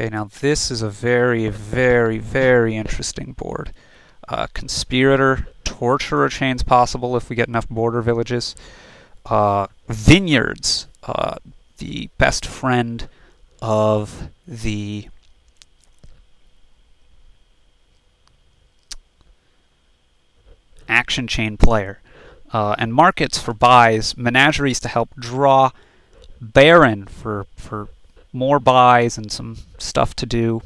Okay, now this is a very, very, very interesting board. Conspirator, torturer chains possible if we get enough border villages. Vineyards, the best friend of the action chain player. And markets for buys, menageries to help draw, Baron for more buys and some stuff to do.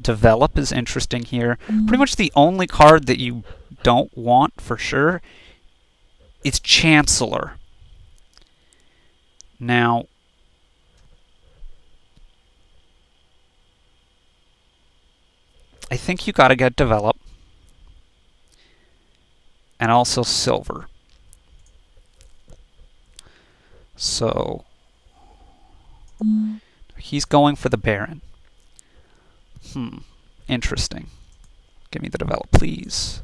Develop is interesting here. Pretty much the only card that you don't want for sure is Chancellor. Now, I think you gotta get Develop. And also Silver. So he's going for the Baron. Interesting. Give me the Develop, please.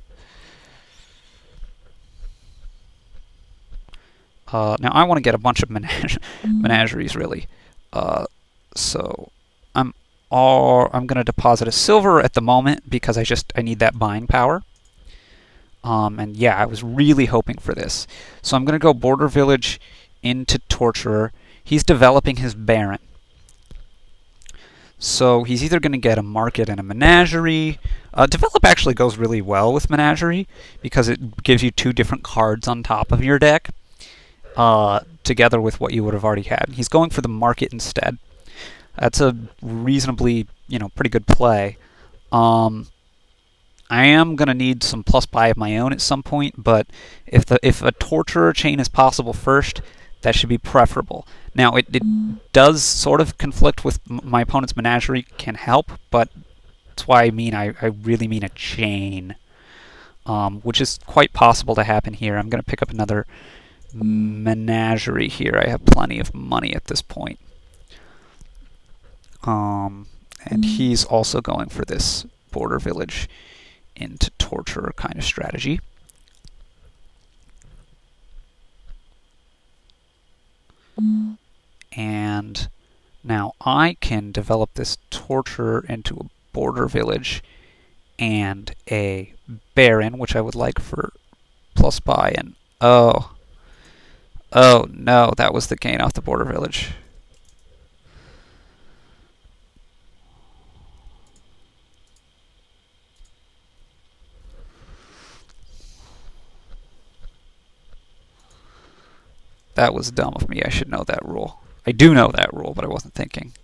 Now I want to get a bunch of menageries, really. So I'm going to deposit a Silver at the moment because I need that buying power. And yeah, I was really hoping for this. So I'm going to go Border Village into Torturer. He's developing his Baron. So he's either going to get a Market and a Menagerie. Develop actually goes really well with Menagerie because it gives you 2 different cards on top of your deck, together with what you would have already had. He's going for the Market instead. That's a reasonably, pretty good play. I am going to need some plus buy of my own at some point, but if a Torturer chain is possible first, that should be preferable. Now, it does sort of conflict with my opponent's Menagerie, can help, but that's why I really mean a chain, which is quite possible to happen here. I'm going to pick up another Menagerie here. I have plenty of money at this point. And he's also going for this Border Village into Torturer kind of strategy. And now I can develop this Torturer into a Border Village and a Baron, which I would like for plus buy. And oh no, that was the gain off the Border Village. That was dumb of me. I should know that rule. I do know that rule, but I wasn't thinking.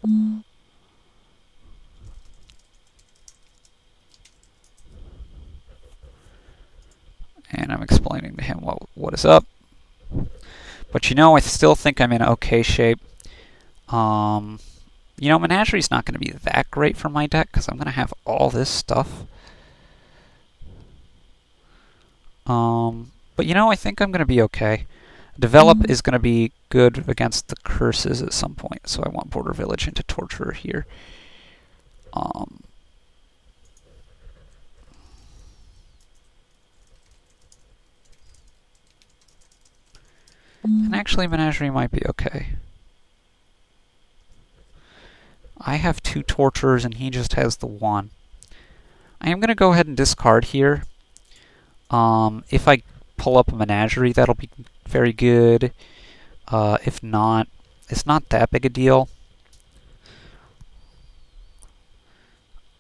And I'm explaining to him what is up. But I still think I'm in okay shape. Menagerie's not going to be that great for my deck because I'm going to have all this stuff. But I think I'm going to be okay. Develop is going to be good against the curses at some point, so I want Border Village into Torturer here. And actually, Menagerie might be okay. I have 2 Torturers and he just has the 1. I am going to go ahead and discard here. If I pull up a Menagerie, that'll be very good. If not, it's not that big a deal.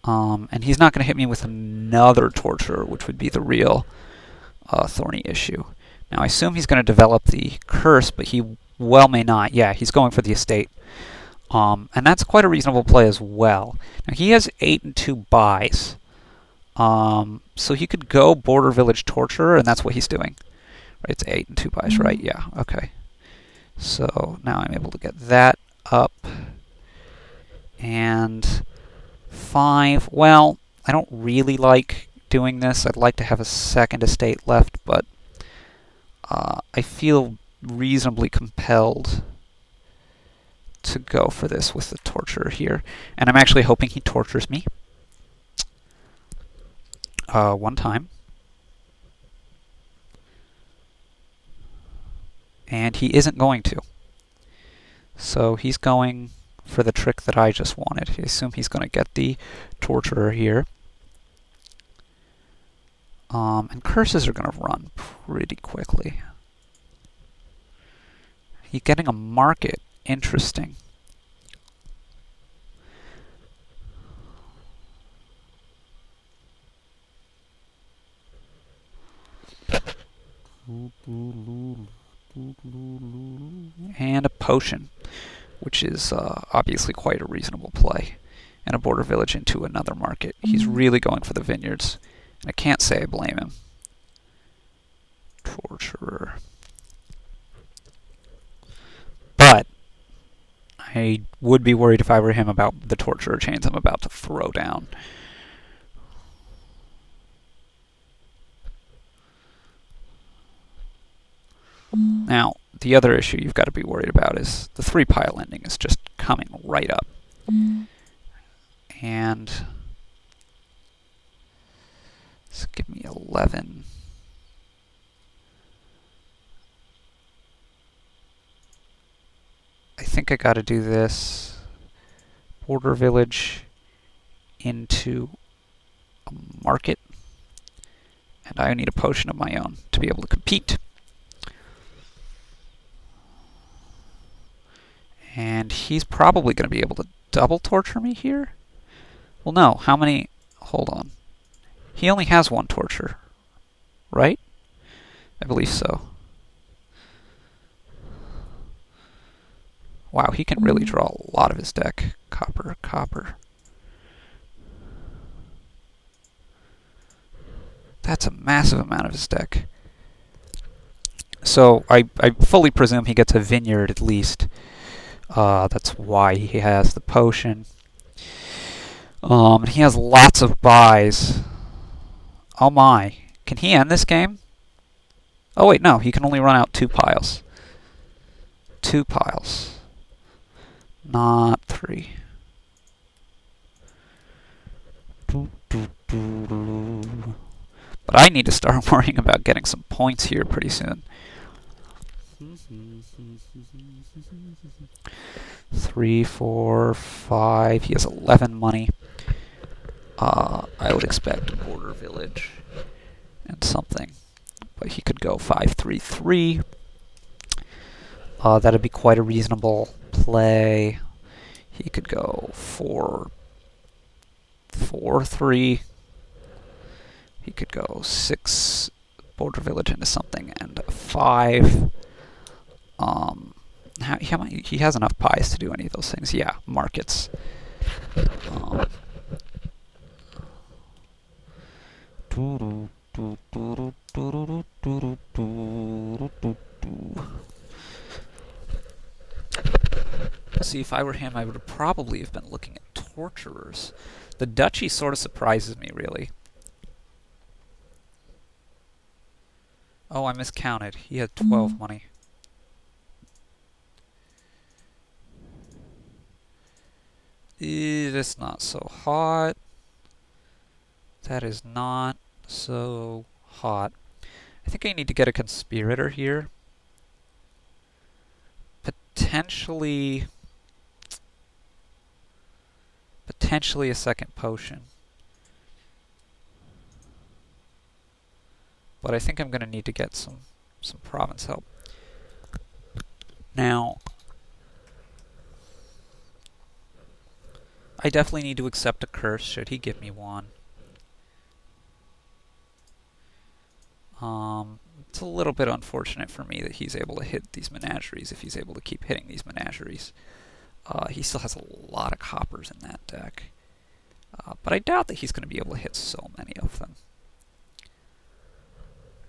And he's not going to hit me with another Torturer, which would be the real thorny issue. Now, I assume he's going to develop the Curse, but he well may not. Yeah, he's going for the Estate. And that's quite a reasonable play as well. Now, he has 8 and 2 buys. So he could go Border Village Torturer, and that's what he's doing. Right, it's 8 and 2 buys, right? Yeah, okay. So now I'm able to get that up. And 5. Well, I don't really like doing this. I'd like to have a second estate left, but I feel reasonably compelled to go for this with the Torturer here. And I'm actually hoping he tortures me. One time. And he isn't going to. So he's going for the trick that I just wanted. I assume he's going to get the torturer here. And curses are going to run pretty quickly. He's getting a market. Interesting. And a potion, which is obviously quite a reasonable play. And a border village into another market. He's really going for the vineyards. And I can't say I blame him. Torturer. But I would be worried if I were him about the torturer chains I'm about to throw down. Now, the other issue you've got to be worried about is the 3-pile ending is just coming right up. And let's give me 11. I think I got to do this border village into a market. And I need a potion of my own to be able to compete. And he's probably going to be able to double torture me here? Well, no. How many? Hold on. He only has 1 torture, right? I believe so. Wow, he can really draw a lot of his deck. Copper, copper. That's a massive amount of his deck. So I fully presume he gets a vineyard at least. That's why he has the potion. He has lots of buys. Oh my. Can he end this game? Oh wait, no. He can only run out 2 piles. 2 piles. Not 3. But I need to start worrying about getting some points here pretty soon. 3, 4, 5. He has 11 money. I would expect a border village and something. But he could go 5, 3, 3. That'd be quite a reasonable play. He could go 4, 4, 3. He could go 6 border village into something and 5. He has enough pies to do any of those things. Yeah, markets. See, if I were him, I would probably have been looking at torturers. The duchy sort of surprises me, really. Oh, I miscounted. He had 12 money. It's not so hot. That is not so hot. I think I need to get a conspirator here. Potentially a second potion. But I think I'm going to need to get some province help. Now, I definitely need to accept a curse should he give me one. It's a little bit unfortunate for me that he's able to hit these menageries, if he's able to keep hitting these menageries. He still has a lot of coppers in that deck. But I doubt that he's going to be able to hit so many of them.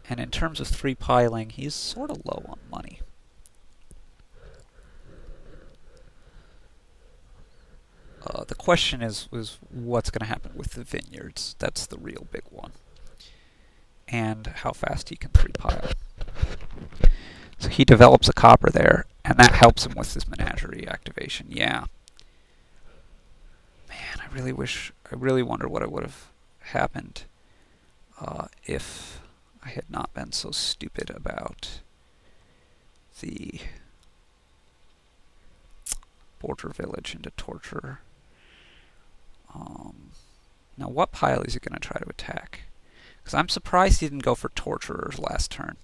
And in terms of 3-piling, he's sort of low on money. The question is what's going to happen with the vineyards. That's the real big one. And how fast he can 3-pile. So he develops a copper there, and that helps him with his menagerie activation. Yeah. Man, I really wonder what would have happened if I had not been so stupid about the border village into torture. Now, what pile is he going to try to attack? Because I'm surprised he didn't go for torturers last turn.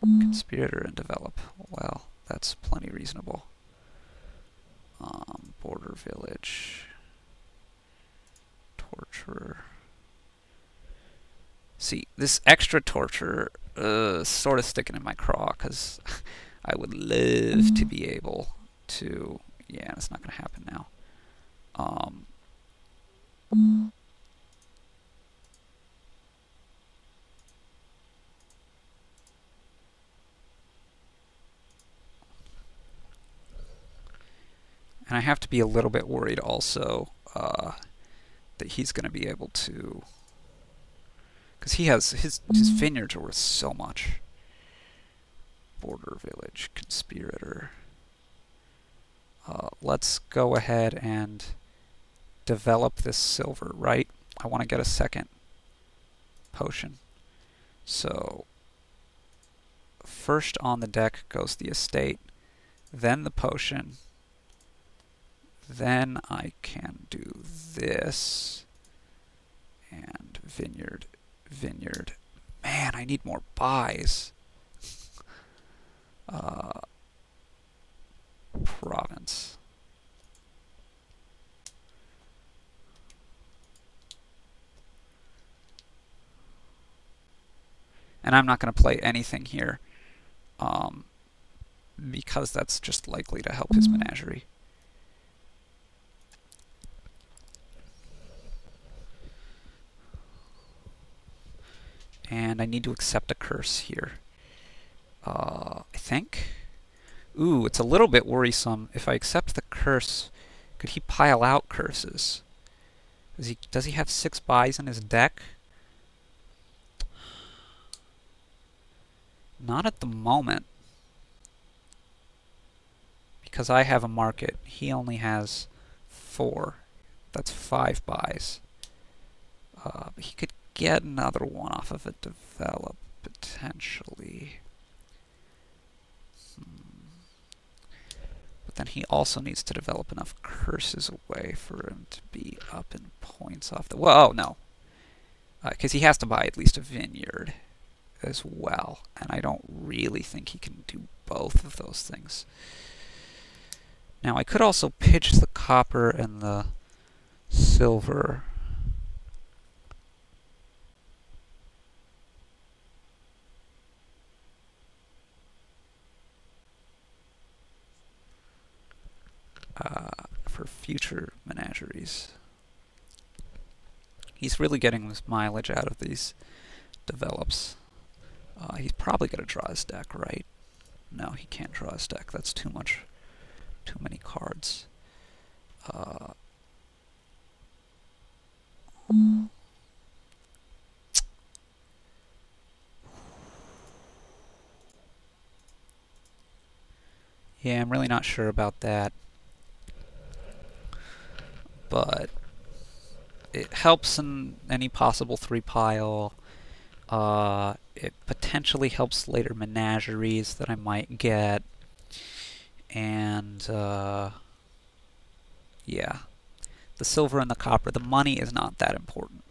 Conspirator and develop. Well, that's plenty reasonable. Border village. Torturer. See, this extra torture sort of sticking in my craw, because I would love to be able to... Yeah, it's not going to happen now. And I have to be a little bit worried also that he's going to be able to... Because he has... His vineyards are worth so much. Border village, conspirator. Let's go ahead and develop this silver, right? I want to get a second potion. So, first on the deck goes the estate, then the potion, then I can do this, and vineyard. Man, I need more buys. Province. And I'm not going to play anything here because that's just likely to help his menagerie. And I need to accept a curse here. I think. Ooh, it's a little bit worrisome. If I accept the curse, could he pile out curses? Does he have 6 buys in his deck? Not at the moment. Because I have a market. He only has 4. That's 5 buys. But he could get another one off of it, develop, potentially. But then he also needs to develop enough curses away for him to be up in points off the... Whoa, no. Because he has to buy at least a vineyard as well. And I don't really think he can do both of those things. Now, I could also pitch the copper and the silver. For future menageries. He's really getting this mileage out of these develops. He's probably going to draw his deck, right? No, he can't draw his deck. That's too many cards. Yeah, I'm really not sure about that. But it helps in any possible 3-pile. It potentially helps later menageries that I might get. And, yeah. The silver and the copper, the money is not that important.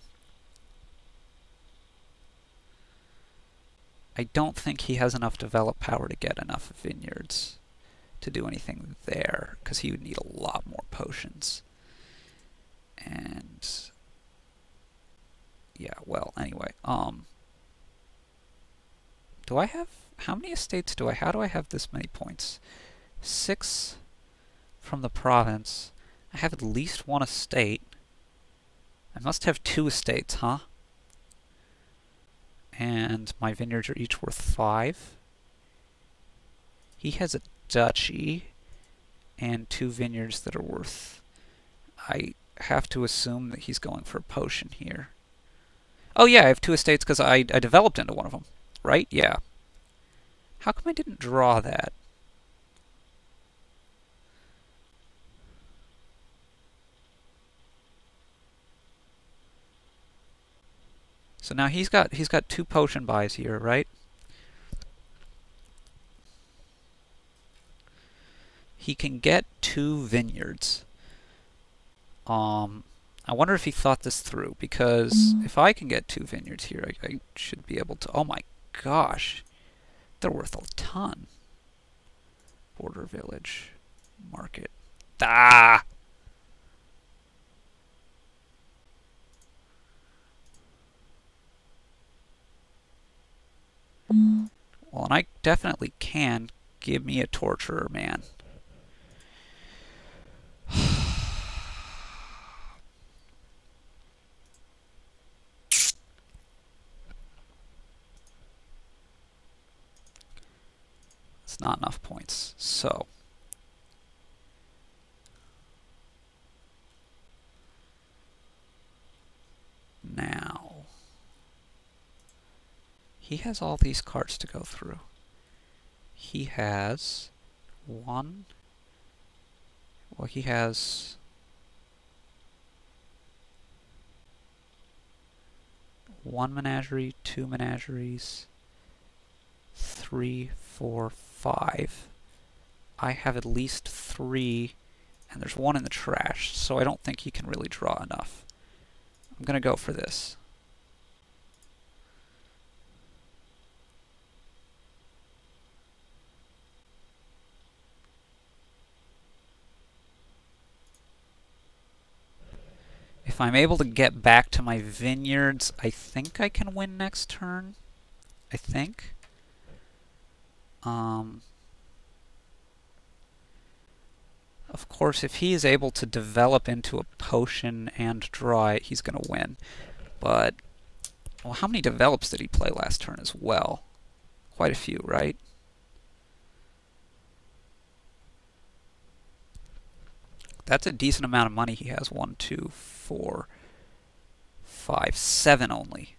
I don't think he has enough develop power to get enough vineyards to do anything there, because he would need a lot more potions. And yeah, well, anyway, do I have, how many estates do I, how do I have this many points? 6 from the province. I have at least 1 estate. I must have 2 estates, huh? And my vineyards are each worth 5. He has a duchy and 2 vineyards that are worth... I have to assume that he's going for a potion here. Oh yeah, I have 2 estates because I developed into one of them, right? Yeah. How come I didn't draw that? So now he's got 2 potion buys here, right? He can get 2 vineyards. I wonder if he thought this through, because if I can get 2 vineyards here, I should be able to... Oh my gosh. They're worth a ton. Border village. Market. Ah! Well, and I definitely can. Give me a torturer, man. It's not enough points. So now he has all these cards to go through. He has one. Well, he has one menagerie, 2 menageries, 3, 4, 5. I have at least 3, and there's 1 in the trash, so I don't think he can really draw enough. I'm gonna go for this. If I'm able to get back to my vineyards, I think I can win next turn. I think. Of course, if he is able to develop into a potion and draw it, he's going to win. But, well, how many develops did he play last turn as well? Quite a few, right? That's a decent amount of money he has. 1, 2, 4, 5, 7 only.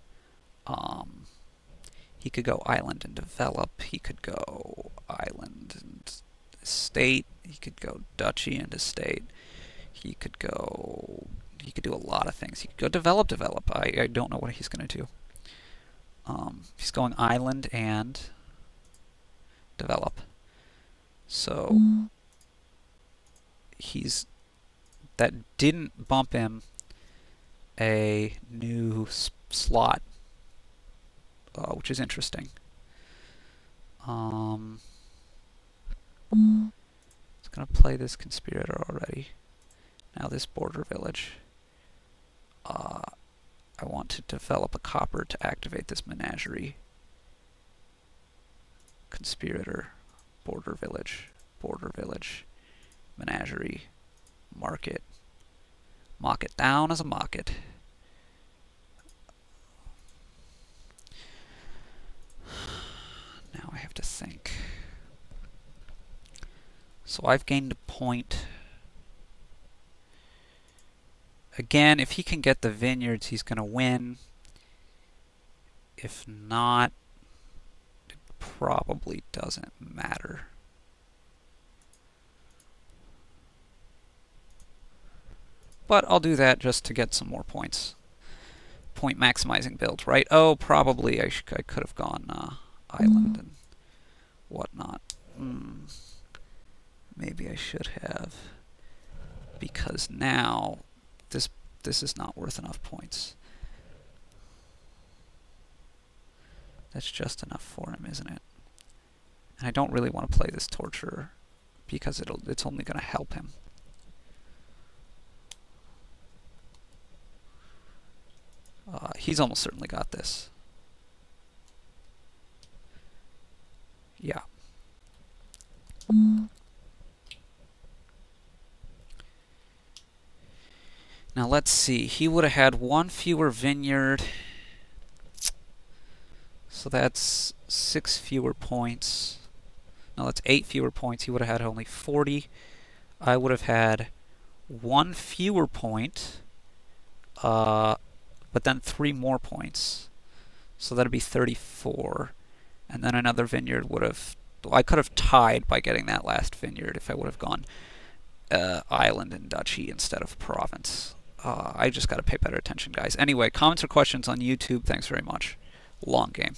He could go island and develop. He could go island and estate. He could go duchy and estate. He could go... He could do a lot of things. He could go develop. I don't know what he's going to do. He's going island and develop. So he's... That didn't bump him a new slot, which is interesting. It's going to play this conspirator already. Now this border village. I want to develop a copper to activate this menagerie. Conspirator, border village, menagerie, market. Mock it down as a market. Now I have to think. So I've gained a point. Again, if he can get the vineyards, he's going to win. If not, it probably doesn't matter. But I'll do that just to get some more points. Point maximizing build, right? Oh, probably I could have gone island and whatnot. Maybe I should have. Because now this is not worth enough points. That's just enough for him, isn't it? And I don't really want to play this torturer because it's only going to help him. He's almost certainly got this. Yeah. Now let's see. He would have had 1 fewer vineyard. So that's 6 fewer points. No, that's 8 fewer points. He would have had only 40. I would have had 1 fewer point. But then 3 more points. So that'd be 34. And then another vineyard would have... I could have tied by getting that last vineyard if I would have gone island and duchy instead of province. I just got to pay better attention, guys. Anyway, comments or questions on YouTube. Thanks very much. Long game.